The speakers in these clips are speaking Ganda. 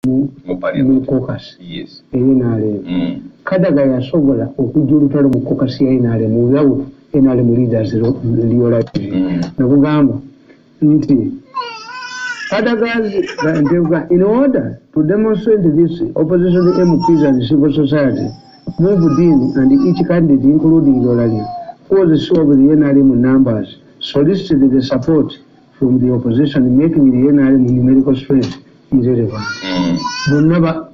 mu caucus NRM Kadaga yasobola okujja olutalo mu caucus ya NRM without NRM leaders Liola nakugamba nti Kadaga in order to demonstrate this opposition MPs and civil society moved in and each candidate including Liola was sure of the NRM numbers solicited the support from the opposition making the NRM numerical strength irrelevant. Bonna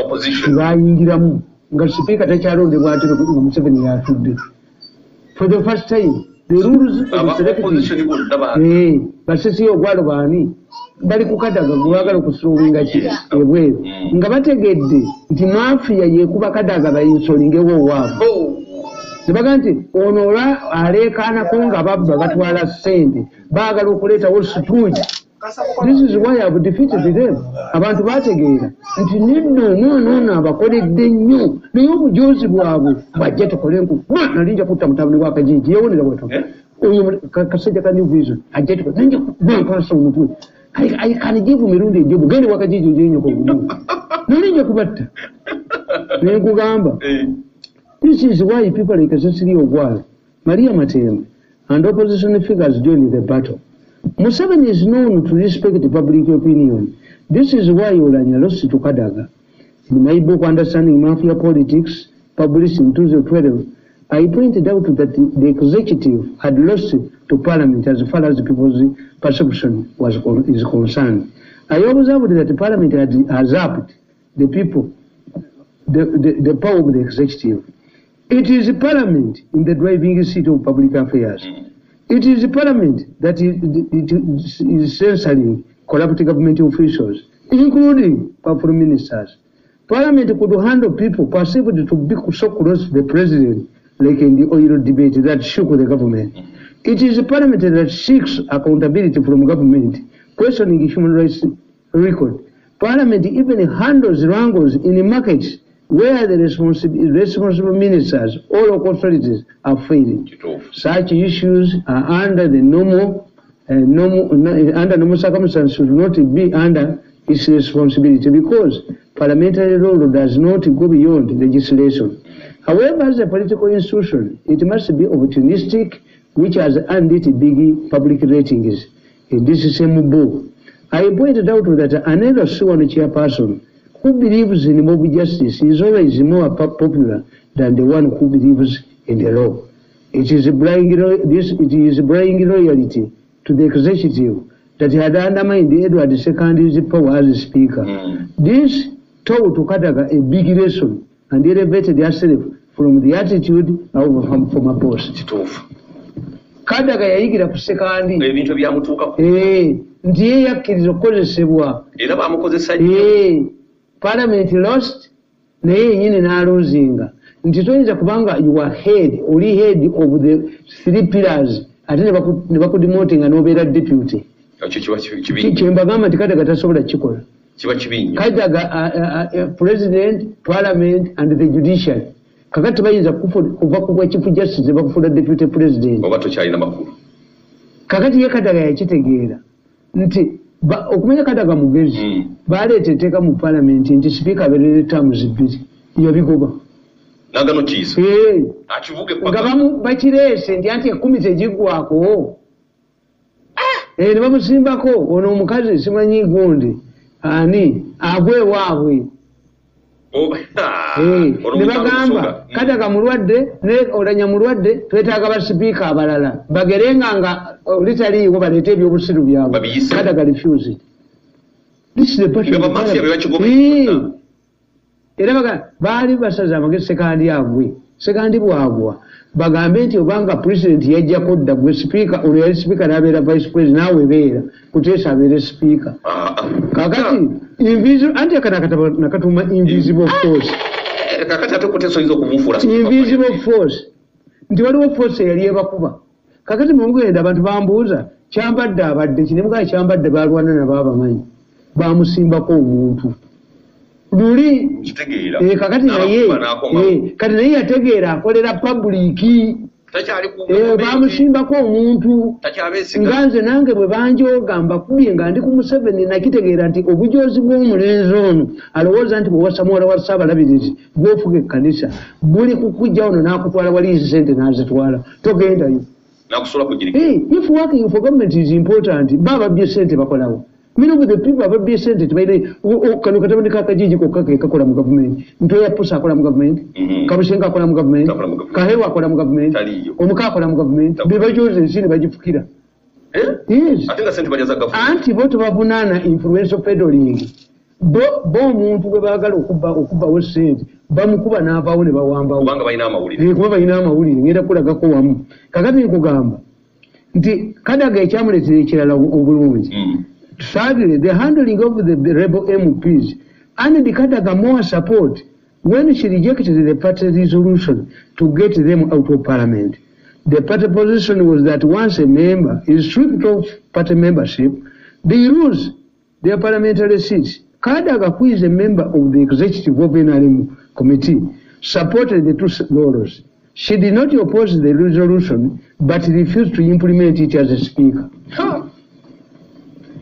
opposition bayingiramu nga speaker takyalondebwa ate Museveni yatudde. For the first time the rules of the opposition basisi ogwalo baani bali kukadaga gwagala kusuubinga ki ebweru nga bategedde nti mafia yekuba Kadaga bayinsolingewo waabo. Nebaga nti ono ola aleekaanako nga babba batwala ssente baagala okuleetawo situuji. This is why I've defeated them. Abantu bategeera nti nino abakoledde nnyo naye obujozi bwabwe bajja tukole nku nalinja kutta mutabani wa Kajiji yewonera bweto oyo kasajja ka New Vision ajja tukole nanja kubankwasa omutwe I can give mirundi ejobu gende wa Kajiji ojenyo ko gumu nalinja kubatta nekugamba. This is why people like Cecily Ogwal, Maria Matembe, and opposition figures joined the battle. Museveni is known to respect the public opinion. This is why Olanya lost to Kadaga. In my book, Understanding Mafia Politics, published in 2012, I pointed out that the executive had lost to Parliament as far as the people's perception is concerned. I observed that the Parliament has upped the people, the power of the executive. It is Parliament in the driving seat of public affairs. It is Parliament that is censoring corrupt government officials, including powerful ministers. Parliament could handle people perceived to be so close to the president, like in the oil debate that shook the government. It is Parliament that seeks accountability from government, questioning human rights record. Parliament even handles wrangles in markets where the responsible ministers or local authorities are failing. Such issues are under the normal circumstances should not be under its responsibility because parliamentary role does not go beyond legislation. However, as a political institution, it must be opportunistic, which has earned it big public ratings. In this same book, I pointed out that another Suwano chairperson who believes in mob justice is always more popular than the one who believes in the law. It is bringing loyalty to the executive that had undermined Edward II's power as speaker. This taught to Kadaga a big lesson and elevated herself from the attitude of former post. Kadaga yayigira ku sekandi ebintu byamutuuka ndiye yakkiriza okukozesebwa era bamukozesa Parliament lost naye yennyini n'aloozinga nti toyinza kubanga you are head oli head of the three pillars ate ne bakudemote nga n'obeera deputy kyembagamba nti Kadaga tasobola kikola Kadaga president parliament and the judiciary kakati bayinza kuva ku chief justice bakufuna deputy president oba tokyalina makulu kakati ye Kadaga yakitegeera nti okumenya Kadaga mugezi baleeta etteeka mu parliament nti speaker abeerere terms bbiri yabigoba nagano kiisa akivuge nga bakireese nti anti 10 tegiggwako ne bamusimbako ono omukazi simanyi gundi ani agwe waabwe ne bagamba Kadaga mulwadde ne Olanya mulwadde twetaaga ba speaker abalala bagerenga nga litaliiwo baleete ebyobusiru byabwe Kadaga refused. This is the part era baali basaza amagezi sekandi bwagwa bagambe nti obanga president yajja kodda gwe speaker ono yali speaker n'abeera vice president naawe beera kuteesa abeere speaker kakati anti nakatuma invisible force invisible force nti waliwo force eyali ebakuba kakati mungenda abantu bambuuza kyambadde abadde kinemugaa kyambadde balwana nabaabamanyi bamusimbako omuntu luli kakati naye yategeera akolera public bamusimbako omuntu nga nze nange bwe banjooga mbakubye nga ndi ku Museveni nakitegeera nti obujoozi bw'omulenzi ono alowooza nti bwewasa muwala wa Ssaabalabirizi bwofuga ekkanisa buli kukujja ono n'akutwala waliizi sente n'azitwala togendayo. If working for government is important, baba bye sente bakolawo. Many of the people have been sent to kano katabani kakajiji ko kake kakola mu government. Nto ya pusa akola mu government. Kabushenga akola mu government. Kahewa akola mu government. Omuka akola mu government. Bebajoze nsini bajifukira. Yes. Atenga sente bajaza government. Anti vote babunana influential peddling. Bo muntu gwe bagala okuba wesente. Bamukuba n'avaawo ne bawamba. Kubanga balina amawulire. Kuba balina amawulire ngenda kulagako wamu. Kakati nkugamba nti Kadaga ekyamuleetera ekirala obulungi. Sadly, the handling of the rebel MPs and the Kadaga more support when she rejected the party resolution to get them out of parliament. The party position was that once a member is stripped of party membership, they lose their parliamentary seats. Kadaga, who is a member of the executive of NRM committee, supported the two laws. She did not oppose the resolution, but refused to implement it as a speaker.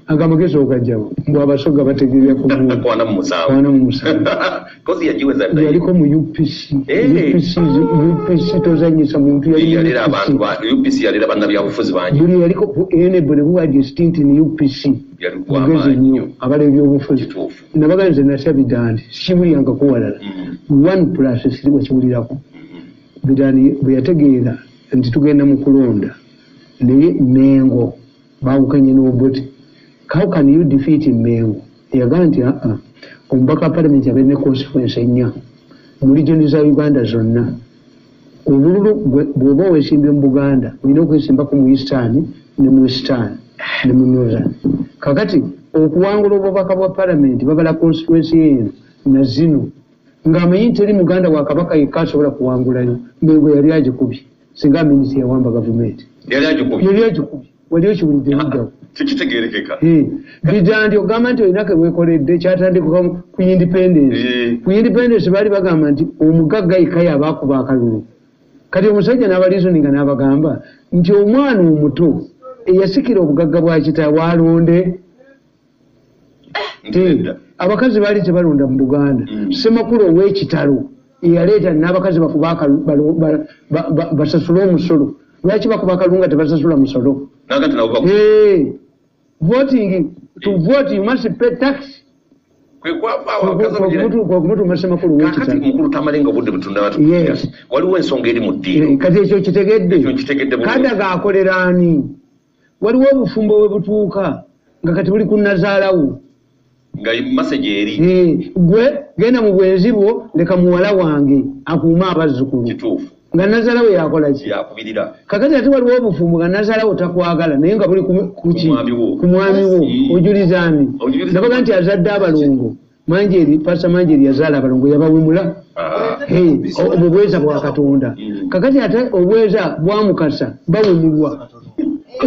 Agamagezi okajjawo mbw abasoga bategeerya kubuuka kwana mu musango kozi yajiweza ndani yaliko mu UPC UPC tozanyisa muntu yalira abantu ba UPC yalira bana byabufuzi banyi buli yaliko enable who had distinct in UPC yalikuwa nnyo abale byobufuzi nabaganze nasya bidandi sibulyanga kuwalala 1+ siriwa kibulirako bidandi bwe yategeera nti tugenda mu kulonda naye Mengo baawukanye n'obote. How can you defeat Mengo? Yaganti omubaka parliament abene consequence ennya mu region za Uganda zonna. Obululu bw'oba weesimbye mu Buganda olina okwesimbako mu Eastern ne mu Western ne mu Northern. Kakati okuwangula obubaka bwa parliament babala constituency eno na zino ng'amanyi teri Muganda wa Kabaka yekka asobola kuwangulayo. Mengo yali agikubye singa minisita yawamba gavumenti yali agikubye wali okiwulidde muddawo tikitegerekeka. Bidandi ogamba nti olina ke weekoledde kyatandika ku independence. Ku independence baali bagamba nti omugagga yekka abaakuba akalulu. Kati omusajja n'abaliisoninga n'abagamba nti omwana omuto eyasikira obugagga bwa kitaawe alonde. Abakazi baali tebalonda mu Buganda. Ssemakulu ow'ekitalo eyaleeta n'abakazi bakuba basasule omusolo. Lwaki bakuba akalulu nga tebasasula musolo? Voting, to vote you must pay tax. Yes. Kati ekyo kitegedde Kadaga akolera ani? Waliwo obufumbo we butuuka nga kati buli ku Nazaalawo nga message eri gwe genda mu bwenzi bwo leka muwala wange akuuma abazzukulu kituufu nga Nazaalawo yakola ki yakubirira. Kakati ate waliwo obufumbo nga Nazaalawo takwagala naye nga buli kuki ku mwami wo ojulizaani nabaga nti azadde abalongo Manjeri Pastor Manjeri yazaala abalongo yabawemula obubweza bwa Katonda. Kakati ate obweza bwa Mukasa bawemulwa.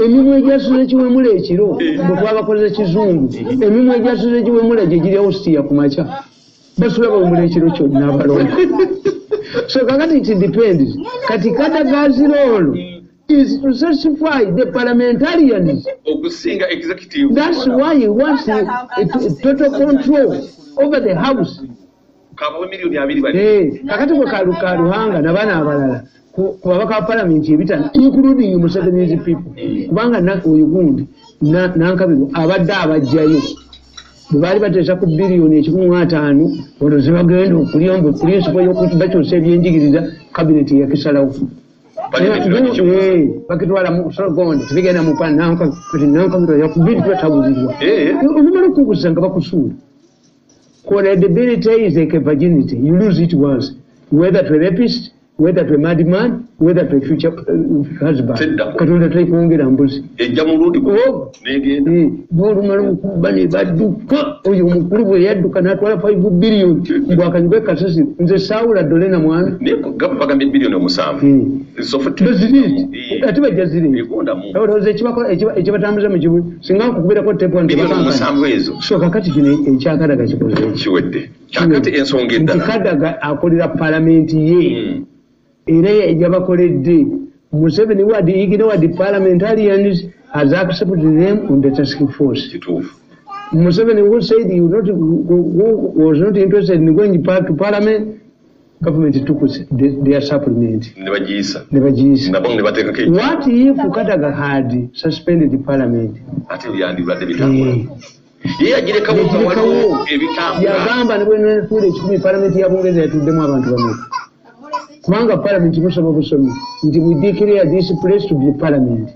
Emimwe egyasuze kiwemula ekiro bwe twabakoze kizungu emimwe egyasuze kiwemula gye giri Austria ku makya basula bawemula ekiro kyonna abalongo. So kakati it depends. Kati Kadaga's role is to satisfy the parliamentarians. Executive. That's why he wants total control over the house. Kakati kwe kaluhanga n'abaana abalala ku babaka ba parliament ebitano including Museveni's people. Kubanga Uganda Nankabirwa abadde abajjayo bwe baali bateesa ku biliyoni 1.5 olwo ze bagenda okulyomba principle y'okubakyusa ebyenjigiriza kabineti yakisalawo bakitwala mu Sogonde tebigenda mu Nankabirwa yakubiri twetabulirwa olumala okukugusa nga bakusuula. Credibility is like a virginity. You lose it once, whether to a rapist, whether to a madman, whether to a future husband. Katonda tayikwongera mbuzi bw'olumala okuba ne badduka oyo omukulu bwe yadduka n'atwala 5 billion bwakanyuka kasasi nze saawula ddole na mwana bagambye billion 7 ate bajja ziri olowooza ekibatambuza mu kibuga singa nkukubirako tepo so kakati kino ekyakadaga kikoze kiwedde kakati ensonga edda nti Kadaga akolera palamenti ye era yabakoledde Museveni had ignored the parliamentarians has accepted them on the task force. Museveni who said he was not interested in going to parliament, government took their supplement. Never Jesus. What if Kataga had suspended the parliament? Yagamba nebwenefule ekikumi parliament yabongeza yatuddemu abantu bameka kubanga parliament musoma busomi nti we declare this place to be parliament.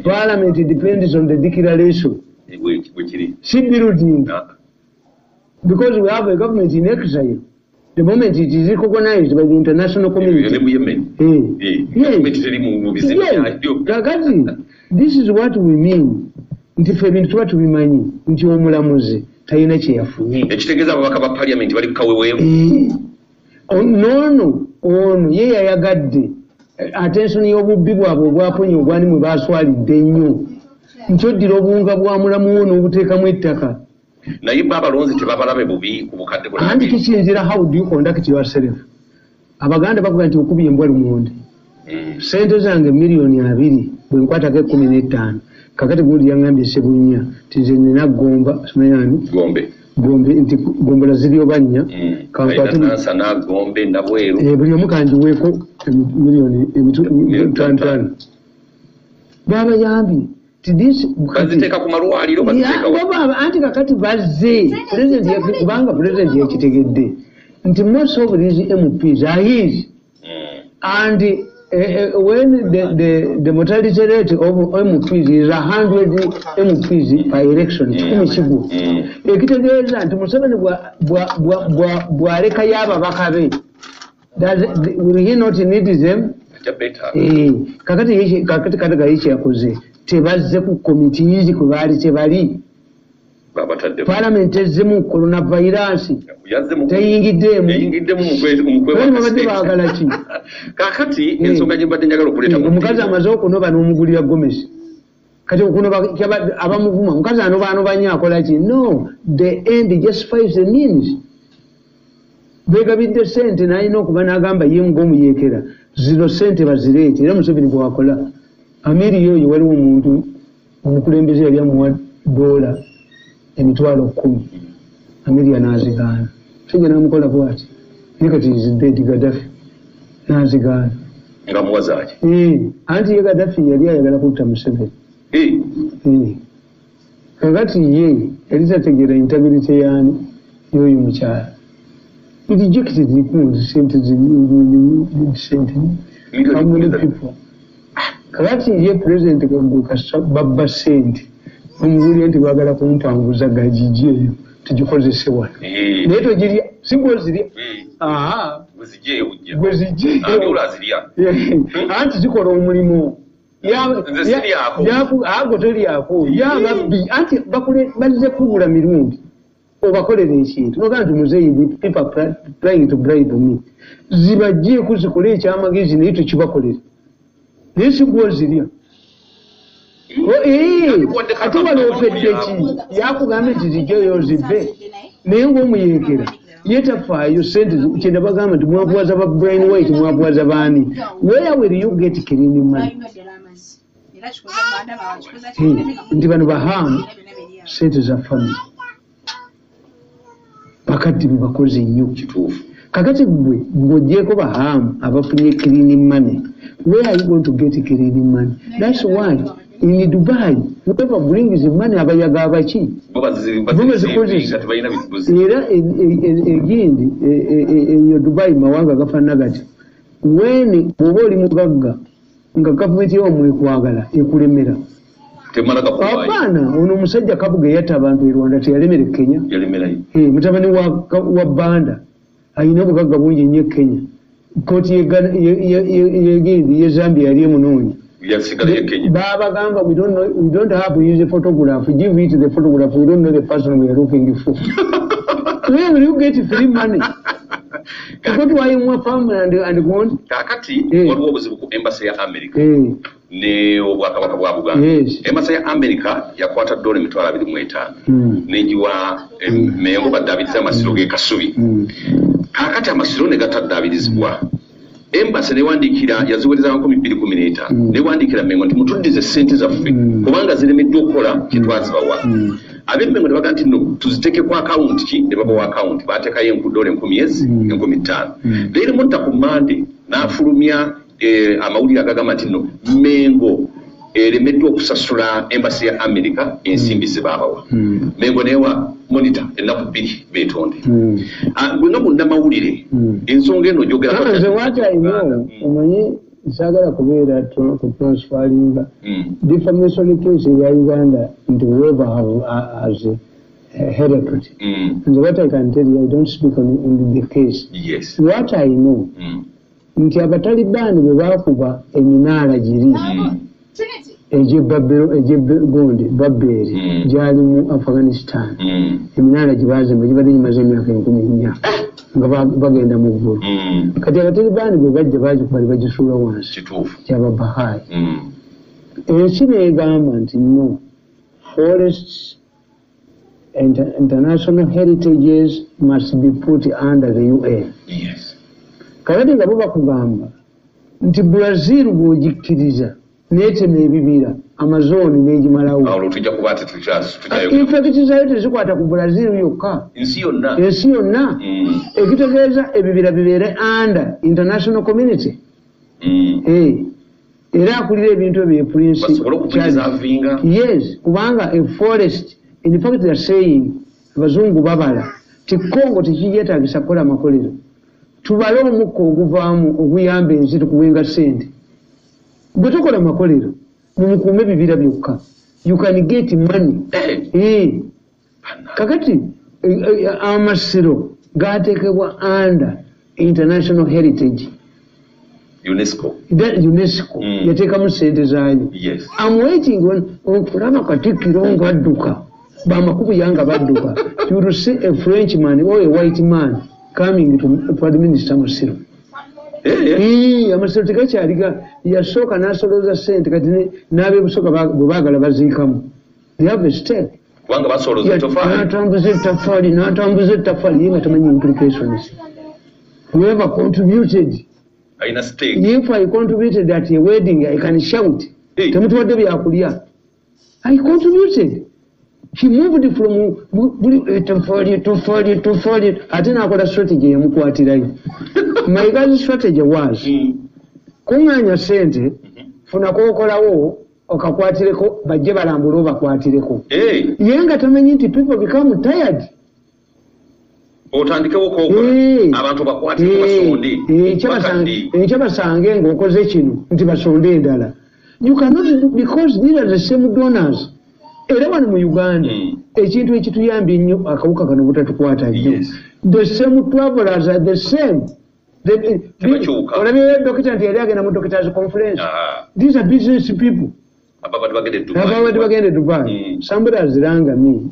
Parliament depends on the declaration. Ship building. Because we have a government in exile. The moment it is recognized by the international community. This is what we mean. Nti fe bintu watu bimanyi nti omulamuzi tayina kye yafunye. Ekitegeeza ababaka ba parliament bali kukaweweemu. Ono ye yayagadde attention y'obubbi bwabwe obwaponye obwani mwe baswalidde nnyo. Nti oddira obuwunga bwa mulamu wo n'obuteekamu ettaka. Naye abalonzi tebabalabe bubi ku bukadde bwonna. Anti kisinzira how do you conduct yourself. Abaganda bakuga nti okubye embwa lumonde. Sente zange miliyoni 2 bwe nkwatako 15. Kakati gundi yangambye Sebunya tize nina gomba simayani gombe nti gombola ziri obanya kankwate na gombe na bweru buli omukanji weko miliyoni 5. Baba yambi tidisi baziteka ku malwaliro baziteka baba anti kakati bazze president yakubanga president yakitegedde nti most of these MPs are his and when the mortality rate of MPs is 100 MPs per election, ekitegeeza nti Museveni bw'aleka y'aba bakabe will he not need them? Kakati Kataga yiki yakoze tebazze ku committees kwe baali tebali parliament ezimu coronavirus teyingiddemu babadde baagala ki kakati ensonga gye mbadde njagala okuleeta omukazi amaze okunoba n'omugulira gomesi kati okunoba abamuvuma omukazi anoba nnyo akola ki no the end justifies the means begabidde sente n'alina okuba n'agamba ye ng'omuyeekera zino sente bazireete era Museveni bwe wakola Amiri yoyo waliwo omuntu omukulembeze yali amuwa $10 Amiri anazigaana sijja namukola bwati naye kati is dead Gaddafi nazigaana nga muwazaki anti ye Gaddafi yali ayagala kutta Museveni kakati ye yali tategeera integrity yaani yoyo mukyala rejected the sente how many people kakati ye president babba sente omugulire nti bagala kumpanguza gajiji eyo tugikozese wano naye togirya singa ozirya anti zikola omulimu ago tolyako yababbi anti bazze kubula mirundi obakolera ekintu nogaa nti muzeeyi people trying to bribe me zibajjeeku zikole ekyamagezi naye tukibakolera naye singa ozirya ate wano ofedde ki yakugamba nti zijjayo zibbe naye ng'omuyeekera ye tafaayo sente kyenda bagamba nti mwavuwaza ba Brian White mwavuwaza baani where will you get clean money nti bano bahamu sente za family bakadde bebakoze nnyo kituufu kakati gwe ng'oggyeko bahamu abafunye clean money where are you going to get clean money? That's why in Dubai, whoever brings money abayaga abaki era egindi eyo Dubai mawanga gafaanana gati when bw'oba oli mugagga nga gavumenti y'omwekwagala ekulemera abaana ono omusajja Kabuga yatta abantu e Rwanda teyalemera Kenya mutabani wa Banda alina obugagga bungi nnyo Kenya kooti ye Zambia yali emunoonya Baba we don't have to use a photograph. Give it the photograph. We don't know the person we are looking for. Where will you get free money? Go to IMF farm and go on. Kakati, what was the embassy of America? Ne obwakabaka bwa Buganda. Embassy ya America yakwata $1 mitwalo 25. Nejiwa mengo ba David Zamasiro ge Kasubi. kakati amasiro ne gataddabirizibwa embassy newandikira yaziwereza 2015 newandikira Mengo nti mutuddize ssente zaffe kubanga ziremeddwa okukola kyetwazibawa ab'Emmengo ne baga nti no tuziteke ku account ki ne babawa account bateekayo $10,000 $5,000 leero mutta ku Monday n'afulumya amawulire agagamba nti no Mengo eremeddwa okusasula embassy ya America ensimbi ze baabawa Mengo newa monitor ennaku 2 beetonde gwe nga munnamawulire ensonga eno gyogera omanyi sagala kubeera ku transferinga defamation case ya Uganda nti whoever has a hereditary and what I can tell you I don't speak on the case. Yes. What I know nti abatalibaani bwe baakuba eminaala giri Baberi gyali mu Afghanistan eminaala gye baazimba gibadde gimaze emyaka 14 nga bagenda mu ggulu kati abatalibaani bwe bajja bagikuba ne bagisuula wansi kyababahaayi ensi neegamba nti no forests and international heritages must be put under the UN. Yes. Kakati nga bo bakugamba nti Brazil bw'ogikkiriza n'etema ebibira amazooni n'egimalawo awo tujja kuba ati tujayo infekiti zayo tezikwata ku Brazil yokka ensi yonna ekitegeeza ebibira bibeere under international community era akulira ebintu ebyo prince yes kubanga a forest in fact they are saying abazungu babala ti Congo tekigyetaagisa kukola amakolero tubale omukka oguvaamu oguyamba ensi tukuwenga ssente bwe tukola amakolero mumukuume ebibira byokka you can get money kakati amasiro gateekebwa under international heritage UNESCO yateekamu ssente zaayo. I'm waiting okulaba Katikkiro ng'adduka bamakubu yanga badduka you will see a Frenchman or a white man coming to Prime Minister Masiro. Amasiro tekakyaliga yasooka n'asolooza ssente kati n'abeebusooka bwe baagala baziikamu they have a stake kubanga basolooza n'atambuza ettaffaali ye nga tamanyi implications. Whoever contributed if I contributed at a wedding I can shout temutuwadde byakulya I contributed. He moved from to fall ate n'akola strategy yamukwatirayo. My guy's strategy was kuŋŋaanya ssente funa kookolawo okakwatireko bajje balambule obakwatireko ye nga tamanyi nti people become tired otandikewo kookola abantu bakwatireko basonde ekyabasange ng'okoze kino nti basonde endala you cannot do because these are the same donors. Era wano mu Uganda ekintu ekituyambye ennyo akawuka kano butatukwata nnyo the same travelers are the same olabye dokita nti yali agenda mu doctors conference these are business people ababadde bagende Dubai. Somebody has rang me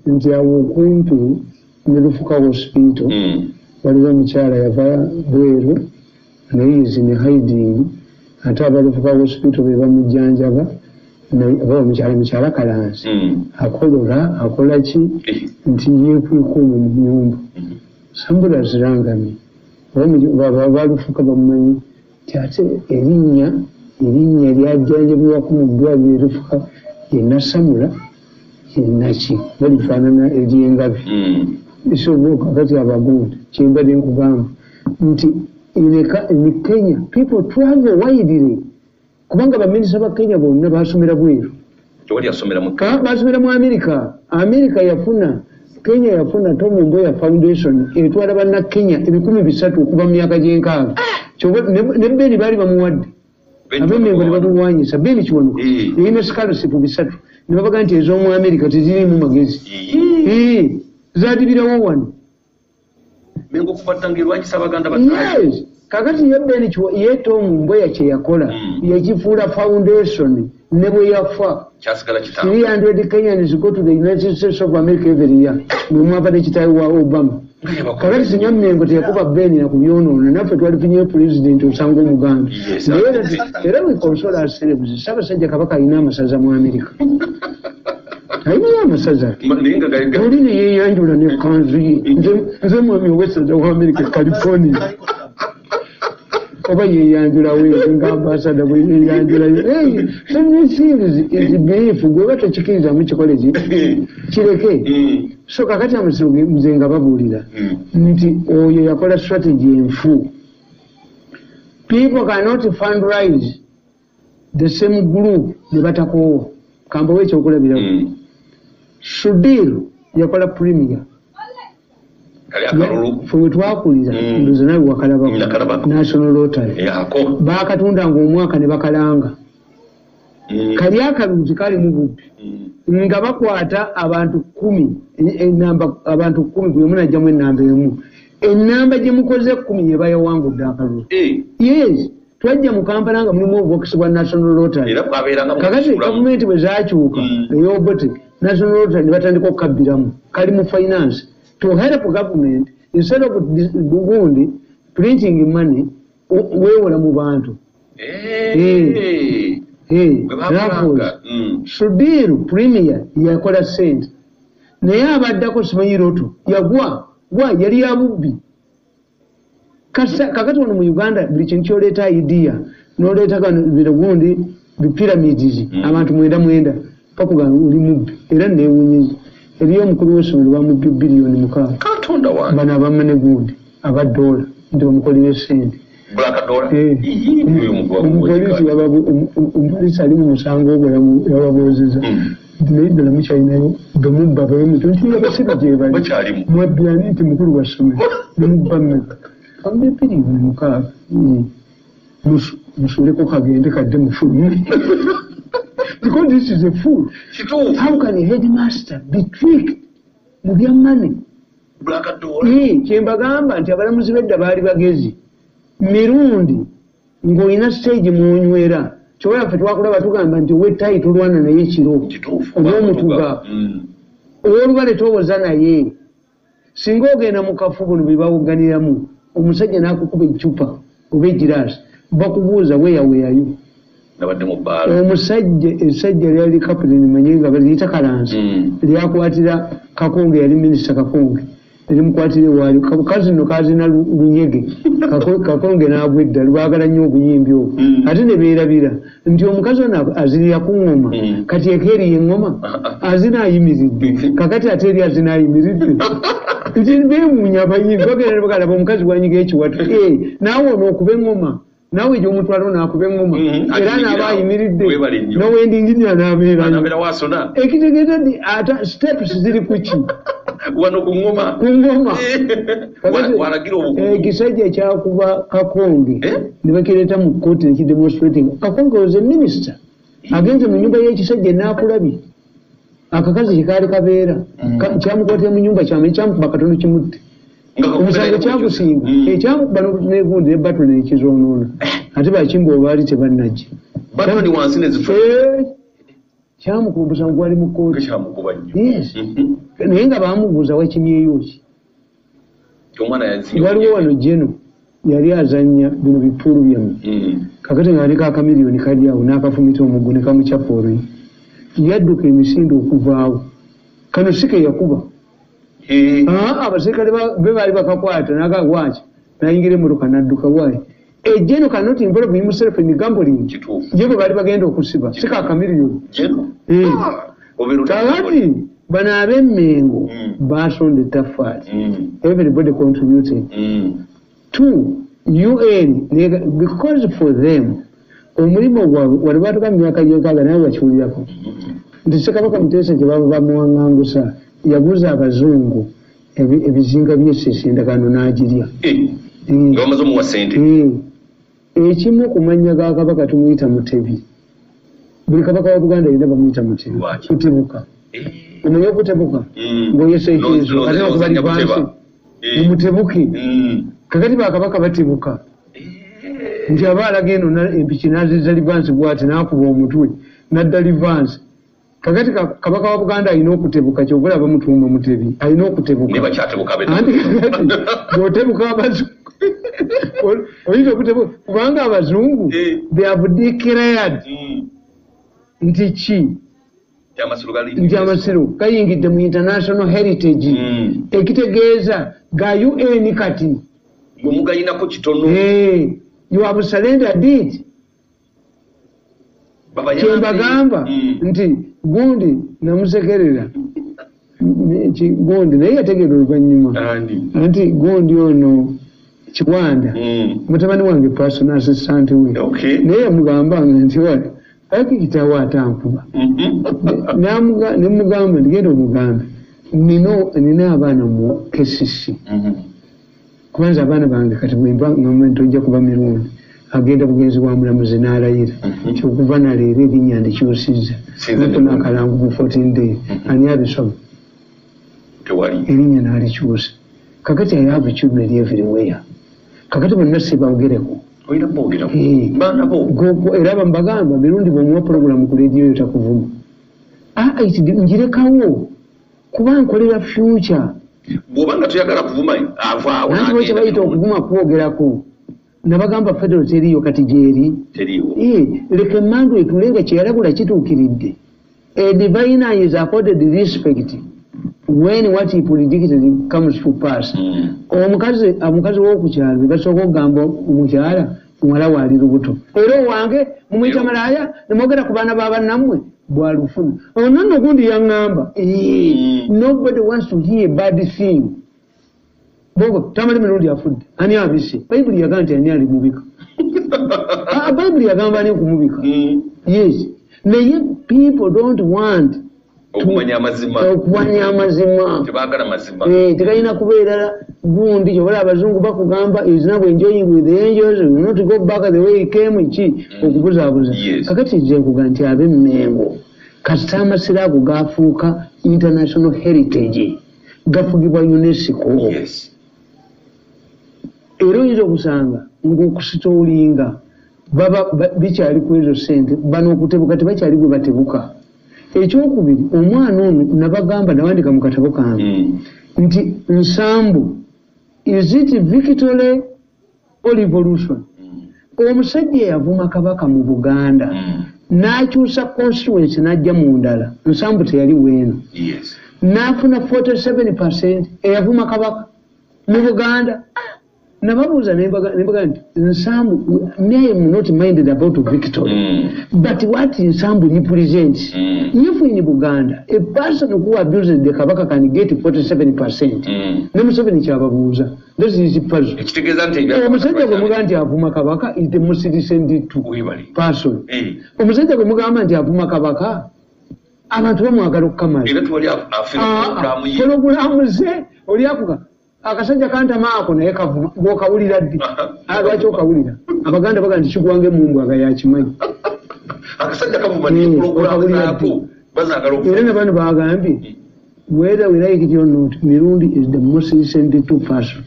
nti awo okumpi ne Lufuka hospital waliwo omukyala yava Bweru naye is in hiding ate abalufuka hospital be bamujjanjaba mukyala kalansi akolola akola ki nti yekwekuuma mu nyumba sambula zirangami balufuka bamumanyi ti ate erinnya lyajjanjabibwako mu ddwaliro erifuka yenasamula yenaki balifaanana eryengabi isoboka kati abagundi kyembadde nkugamba nti in Kenya people travel widely kubanga baminisita ba Kenya bonna basomera bweru basomera mu America yafuna Kenya yafuna Tom Mboya Foundation etwala banna Kenya 300 okuva mu myaka gy'enkaaga ne Beni baali bamuwadde ab'Emmengo ne bamuwanyisa Beni Kiwanuka yalina scholarship 3 ne babaga nti ez'omu America tezirimu magezi zaadibirawo wano Mengo kufatangirwa kisabaganda batatu kakati yebeni ye Tom Mboya kye yakola yakifuula foundation ne bwe yafa kyasigala kitamu 300 Kenyans go to the United States of America every year mwapa ne kitayi wa Obama kakati sinya Mengo teyakuba Beni na kubyonoona naffe twali finye president osanga omuganda era we console ourselves Ssaabasajja Kabaka alina amasaza mu America ayina amasaza Ninga gaiga. oli ne yeyanjula ne kanzu ye nze mwami owessaza wa America California oba yeyanjula we nga ambassador bwe yeyanjula some things is belief gwe batokikiriza mu kikoleji kireke so kakati amusiruge mzenga babulira nti oyo yakola strategy enfu. People cannot fundraise the same group ne batako kambo wecho okulabira Sudir yakola premier kali akalulu fwe twakulira ndoze nawe wakalaba National Lottery yako bakatunda ng'omwaka ne bakalanga kali akalulu kali mu bubbi nga bakwata abantu 10 enamba abantu 10 bwe munajja mu enamba emu enamba gye mukoze 10 ye bayawangudde akalulu yes twajja mu Kampala nga mulimu obwokesibwa National Lottery era kwabeeranga kakati government bwe zaakyuka eyobote National Lottery ne batandika okukabbiramu kali mu finance to help government instead of gundi printing money weewola mu bantu Sudiru premier yakola sente naye abaddako simanyi Roto yagwa yali yabubbi kakati wano mu Uganda buli kintu kyoleeta idea noleeta bino gundi bipyramids abantu mwenda pakugamba oli mubbi era neewunyeza eriyo omukulu w'essomero bamubbi biliyoni 6 katonda wange bano abamane gundi abadola nti bamukolera essente omupoliisi ali mu musango ogwo yababuuziza nti naye ddala mukyalinayo bemubba bemutu nti abasibe gye bali mwabbirani nti mukulu wa ssomero bemubba mmeka kambe biliyoni 6 musuleko kagende kadde mufulu because this is a fool. How can a headmaster be tricked mu bya money? Kyembagamba nti abalamuzi b'edda baali bagezi mirundi ng'olina stage muonywera kyowaffe twakulaba tugamba nti ow'ettayi tolwana naye ekiro olw'omutuga ow'olubale towoza naye singa ogenda mu kafu buno bwe bawuganiramu omusajja n'akukuba eccupa oba egiraasi bakubuuza weyaweyayo omusajja essajja lyali kapiteni manye nga baliyita Kalansi lyakwatira Kakonge yali minisita Kakonge erimukwatire waali kazino kazina lunyege Kakonge n'agwa edda lwagala nnyo obuyimbi obwo ate ne beerabira nti omukazi ono azirira ku ngoma kati ekeeriye engoma azina ayimiridde kakati ate eri azina ayimiridde nti beemuunya abayimbi bagenda bagalaba omukazi wanyiga ekiwatu naawe onookuba engoma nawe gye omutwalo n'akuba engoma era n'aba ayimiridde n'owendinginya n'abeerayo ekitegeeza nti ata steps ziri kuki wano ku ngoma ekisajja ekyakuba Kakonge ne bakireeta mu kkooti nekidemonstrating Kakonge was a minister agenze mu nyumba y'ekisajja n'akulabye akakazi kyekaali kabeera kyamukwatira mu nyumba kyame kyamukuba katono kimutte omusango kyakusinga ekyamukuba negundi ne batoni nekizoonoona ate bakimba obaali tebannajja kyamukuba omusango gwali mu kkooti naye nga bamubuuza wakimyeyo ki waliwo wano jeno yali azanya bino bipuulu byamu kakati nga aleka akamiliyoni kali awo n'akafumita omuggo ne kamucapa olwi yadduka emisinde okuvaawo kano si ke yakuba abaserikale be baali bakakwata nagagwaki nayingira emmotoka nadduka waayi ejeno cannot involve himself in gambling ye bwe baali bagenda okusiba si kakamiliyoni kakati bano ab'emmengo basonda ettaffaali everybody contributing to UN because for them omulimu gwabwe wali batuka mu myaka gy'enkaaga naye bakiwulirako nti Ssekabaka Muteesa gye baba bamuwaŋŋangusa yaguza abazungu ebizinga by'essese endagaano n'agirya ekimu ku mannya ga kabaka tumuyita Mutebi buli kabaka wa Buganda yina bamuyita Mutebi Kutebuka omanyi okutebuka ng'oyeseekeezo ate okubali vansi mumutebuke kakati bakabaka batebuka nti aba alaga eno empiki n'aziza livansi bw'ati n'akuba omutwe n'adda livansi kakati kabaka wa Buganda alina okutebuka kyobula bamutuuma Mutebi alina okutebuka anti kakati bw'otebuka abazungu oyinza okutebuka kubanga abazungu they have declared nti ki nti amasiro gayingidde mu international heritage ekitegeeza ga UN kati mugayinako kitono you have surrendered it kyembagamba nti gundi namusekerera gundi naye yategeera oluvannyuma nti gundi ono Kiwanda mutabani wange personal assistant we naye yamugambanga nti wali aki kitawo atankuba nemugamba ndigenda omugambe nina abaana mu KCC kubanza abaana bange kati bwemba tojja kuba mirundi agenda bugenzi bwa mulamuzi n'alayira kyokuva naleero erinnya ndikyusizza nafuna akalangu mu 14 days ani abisoma erinnya n'alikyusa kakati I have children everywhere kakati bonna sibawugereko era bambagamba mirundi bwomuwa programu ku rediyo yotakuvuma njirekawo kuba nkolera future bwobanga toyagala kuvuma nanti bwe kyebayita okuvuma kwogerako nabagamba federal teriyo kati gyeri leka emmandu etulenga kyeyalabula kituukiridde a diviner is accorded respect when what he predicted comes to pass omukazi w'okukyalo bebasooka okugamba omukyala muwala waali lubuto era owange mumuyita malaaya nemwogera ku baana babannammwe bwalufuna ononno gundi yaŋŋamba nobody wants to hear bad thing bogo tamali mirundi afudde ani abise bayibuli yagamba nti ani ali mubika bayibuli yagamba ani okumubika yes naye people don't want okumanya amazima tegalina kubeera gundi kyobola abazungu bakugamba is now enjoying with the angels not go back the way he came ki okubuzaabuza kakati nze nkuga nti ab'emmengo kasita amasiro ago gafuuka international heritage gafugibwa UNESCO era oyinza okusanga ng'okusitoolinga bikyali ku ezo sente bano okutebuka tebakyali bwe batebuka ekyokubiri omwana ono nabagamba nawandika mu katabo kange nti nsambu is it victory or revolution omusajja yavuma kabaka mu Buganda n'akyusa constituency n'ajja mu ndala nsambu teyali weeno n'afuna 47% eyavuma kabaka mu Buganda nababuuza nembaga nti nsambu I am not minded about victory but what nsambu represents if in Buganda a person who abuses the kabaka can get 47% nemuseveni kyababuuza this is puzzle omusajja gwe mugamba nti avuma kabaka is the most recent person omusajja gwe mugamba nti avuma kabaka abantu bamwagala okukamala pologulamu ze oliakuka akasajja kantama ako naye kavuma ng'okawulira ddi lwaki okawulira abaganda baga nti kigwange mungu aga yakimanyi akasajja kavuma nipulogulamu era ne bano bagambye whether we like it or not mirundi is the most recent two person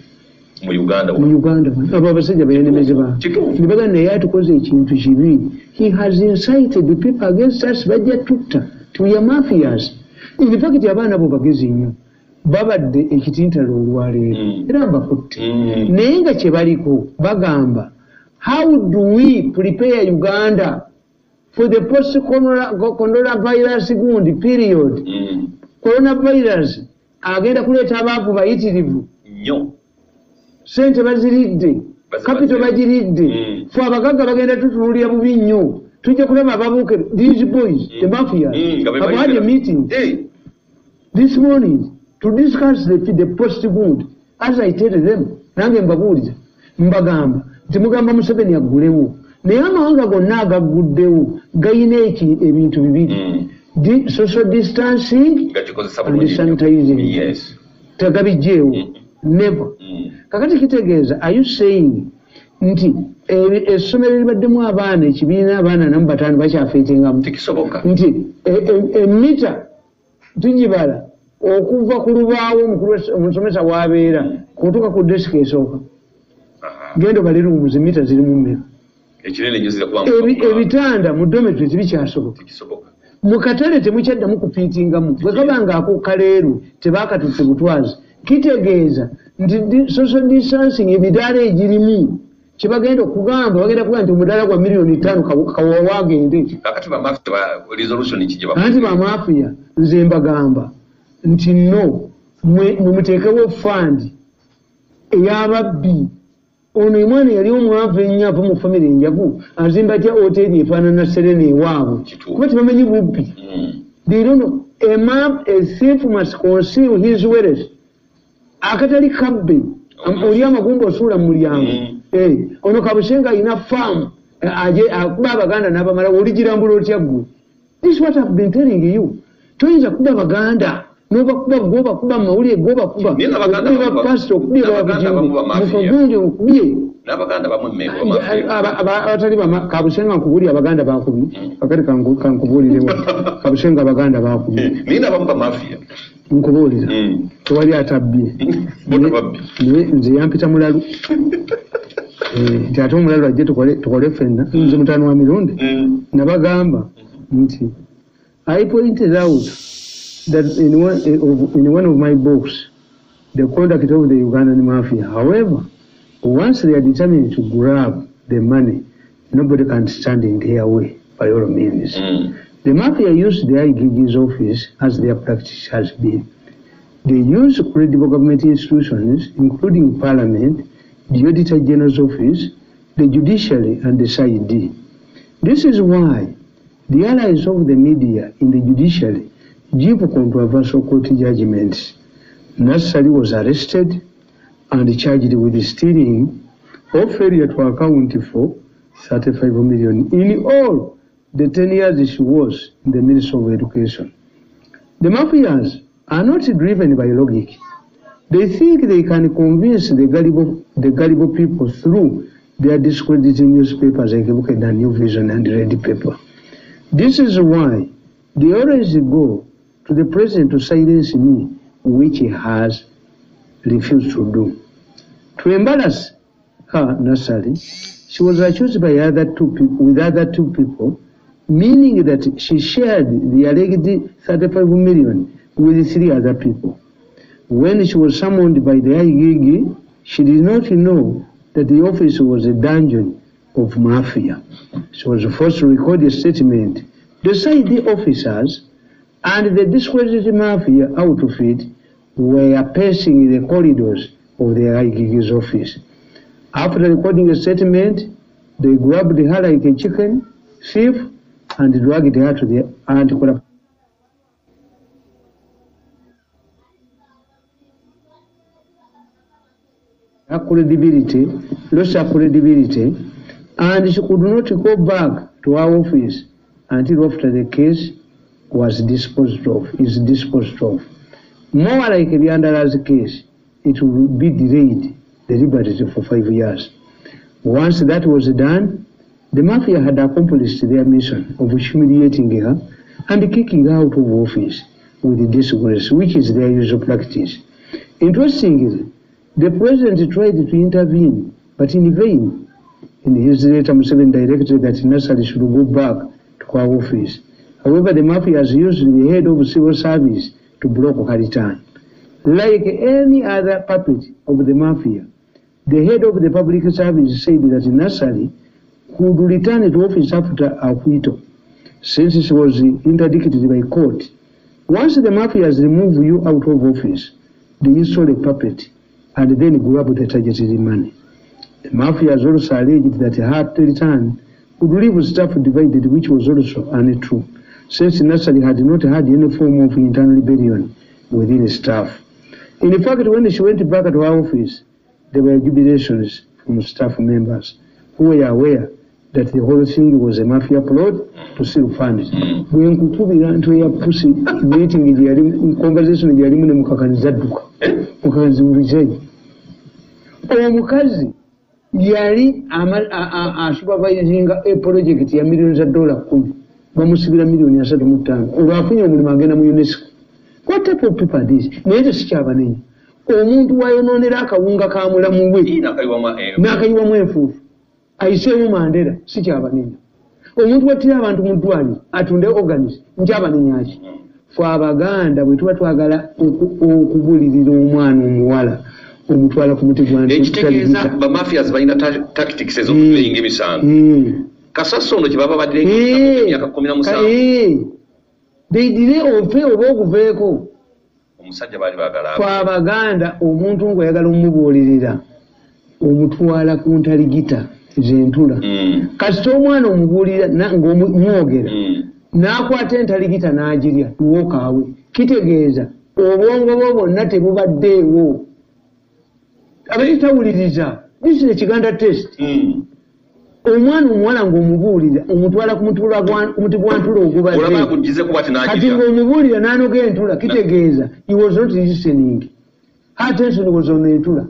mu Uganda abo abasajja bayenemezi ba nibaga naye atukoze ekintu kibi he has incited the people against us bajja tutta tuya mafias in fact abaana bo bagezi nnyo babadde ekitintalo olwaleero era mbakutte naye nga kye baliko bagamba how do we prepare Uganda for the post coronavirus gundi period coronavirus agenda kuleeta abaavu bayitirivu nnyo sente baziridde capital bagiridde fe abagagga bagenda tutunulira bubi nnyo tujja kulaba ababuuke these boys the mafia have had a meeting this morning to discuss the post wound as I tell them nange mbabuuliza mbagamba nti mugamba Museveni aggulewo naye amawanga gonna agagguddewo gayina ebintu bibiri social distancing and sanitizing tagabijjeewo never kakati kitegeeza are you saying nti essomero libaddemu abaana ekibiina abaana namu bataano bakyafeetingamu nti emita tugibala okuva ku lubaawo omusomesa w'abeera kutuuka ku desiki esooka genda bali ruumuzi mita zirimu mmeka ebitanda mu dormitories bikyasoboka mu katale temukyaddamu kufiitingamu bwe kabanga akokaleeru tebakatutte butwazi kitegeeza nti social distancing emidaala egirimu kibagenda okugamba bagenda kuga nti omudala gwa miliyoni 5 kawawagende kakati bamafia resolution kijiba anti bamafia nze mbagamba nti no mumuteekewo fund ey'ababbi ono omwana yali omwavu ennyo ava mu famire enjagu azimba tya hoteri efaanana Serena ewaabwe kuba tebamanyi bubbi lirono a thief must conceal his wealth akatali kabbe oli amagumba osuula mu mulyango ono Kabushenga alina faamu akuba abaganda n'abamala oligirambula otya ggwe. This is what I've been telling you. Toyinza kuba baganda n'obakuba gwobakuba mu mawulire gwobakuba okubiba pasito okubiba mukagunje okubye n'abaganda bamwe abatali Kabushenga nkubulira abaganda bakubi akati kankubulirewo Kabushenga abaganda bakubi nina bamuba mafia nkubulira tewali atabbye nze yampita mulalu nti ate omulalu ajje tukole ffenna nze mutaano wa mirundi nabagamba nti I pointed out that in one of my books the conduct of the Ugandan mafia. However, once they are determined to grab the money, nobody can stand in their way by all means. The mafia used the IGG's office as their practice has been. They use credible government institutions, including Parliament, the Auditor General's office, the judiciary, and the CID. This is why the allies of the media in the judiciary give controversial court judgments. Nassali was arrested and charged with stealing or failure to account for 35 million in all the 10 years she was in the Ministry of Education. The mafias are not driven by logic. They think they can convince the gullible people through their discrediting newspapers like Bukeda New Vision and Red Paper. This is why they always go to the president to silence me, which he has refused to do. To embarrass her, Nassali, she was accused by other two people, meaning that she shared the alleged 35 million with 3 other people. When she was summoned by the IGG, she did not know that the office was a dungeon of mafia. She was forced to record a statement. The CID officers and the discredited mafia outfit were pacing the corridors of the IGG's office. After recording a statement, they grabbed her like a chicken thief and dragged her to the anti-corruption. Lost her credibility, and she could not go back to her office until after the case is disposed of. More like the Andala's case, it will be delayed deliberately for 5 years. Once that was done, the mafia had accomplished their mission of humiliating her and kicking her out of office with disgrace, which is their usual practice. Interestingly, the president tried to intervene, but in vain. In his letter, Museveni directed that Nassali should go back to her office. However, the mafias used the head of civil service to block her return. Like any other puppet of the mafia, the head of the public service said that Nassali could return to office after acquittal, since she was interdicted by court. Once the mafias remove you out of office, they install a puppet and then grab the targeted money. The mafias also alleged that her return would leave staff divided, which was also untrue, since Nassali had not had any form of internal rebellion within the staff. In fact, when she went back to her office, there were jubilations from staff members who were aware that the whole thing was a mafia plot to steal funds. When kukubira nto ya pussy meeting conversation yalimu ne mukakaniza dduka. Mukakaniza mulizeyi. Omukazi yali supervisinga a project ya millions of dollars 10. Bamusibira million 35. Olwafunye omulimu agenda mu UNESCO. What type of people are these? Naye sikyabanenya. Omuntu wayononera akawunga ka mulamu we n'akayiwamu enfuufu ayiseemu Mandela sikyabanenya. Omuntu wattira abantu mu ddwaliro atunde organis nkyabanenya ki? Ffe Abaganda bwe tuba twagala okubulirira omwana omuwala omutwala ku muti gwa ekitegeeza ba mafias balina tactics ez'okuyinga emisango kasasa ono kyebaba badde emyaka 17 deidire ofe oba okuveeko omusajja baali baagala twabaganda omuntu ng'oyagala omubuulirira omutwala ku ntaligita zentula kasita omwana omubuulira ng'omwogera n'akwata entaligita n'agirya tuwokaawe kitegeeza obwongo bwo bwonna tebubaddeewo abalitawuliriza this is a Kiganda test omwana omuwala ng'omubuulira omutwala ku muti gwa ntula ogubadde kati ng'omubuulira n'anoga entula kitegeeza he was not listening attention was on entula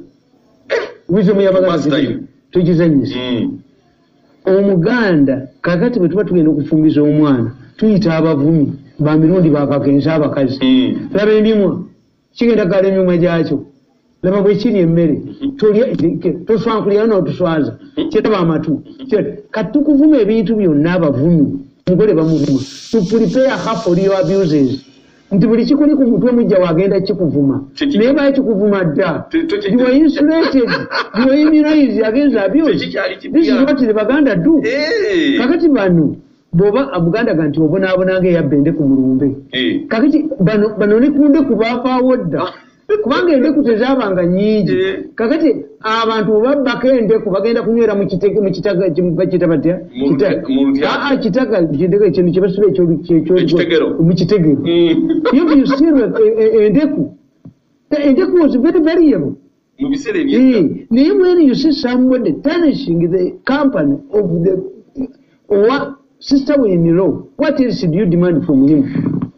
wisdom yabaganda tugizanyisa omuganda kakati bwe tuba tugenda okufumbiza omwana tuyita abavumi ba mirundi bakakensa abakazi laba emimwa kigenda kala emimwa gyakyo laba bwe kiri emmere toswankulira n'otuswaza kiraba amatu kati tukuvuma ebintu byonna abavumi omugole bamuvuma to prepare her for your abuses nti buli kikuli ku mutwe mujja wagenda kikuvuma naye bali kikuvuma dda you were insulated you were immunized against abuse this is what the baganda do kakati bano boba abuganda ganti obonaabonanga eyabba endeku mu lumbe kakati bano ne kunde kubafaawo dda kubanga endeku tezaabanga nnyingi kakati abantu bwebabbako endeku bagenda kunywera mu kitaga bakita batya kitaga ekintu kyebasula mu kitegero you see endeku was very variable naye when you see somebody tarnishing the company of the sister-in-law, what else do you demand from him?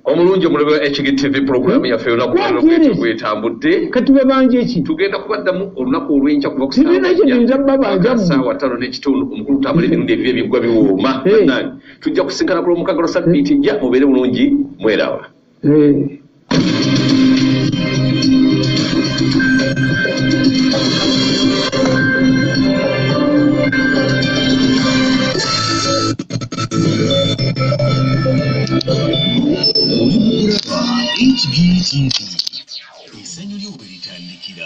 Omulungi omulebe HGTV program yaffe olunaku lw'ekyo gwetambudde kati babanja eki tugenda kubaddamu olunaku olw'enkya kuva ku ssaawa 5 n'ekitundu omukulu utambula emirundi ebiri ebiggwa biwooma bannange tujja kusinkana ku Lwomukagalo Ssabbiiti ejja mubeere bulungi mweraba HGTV, essanyu ly'obulitandikira.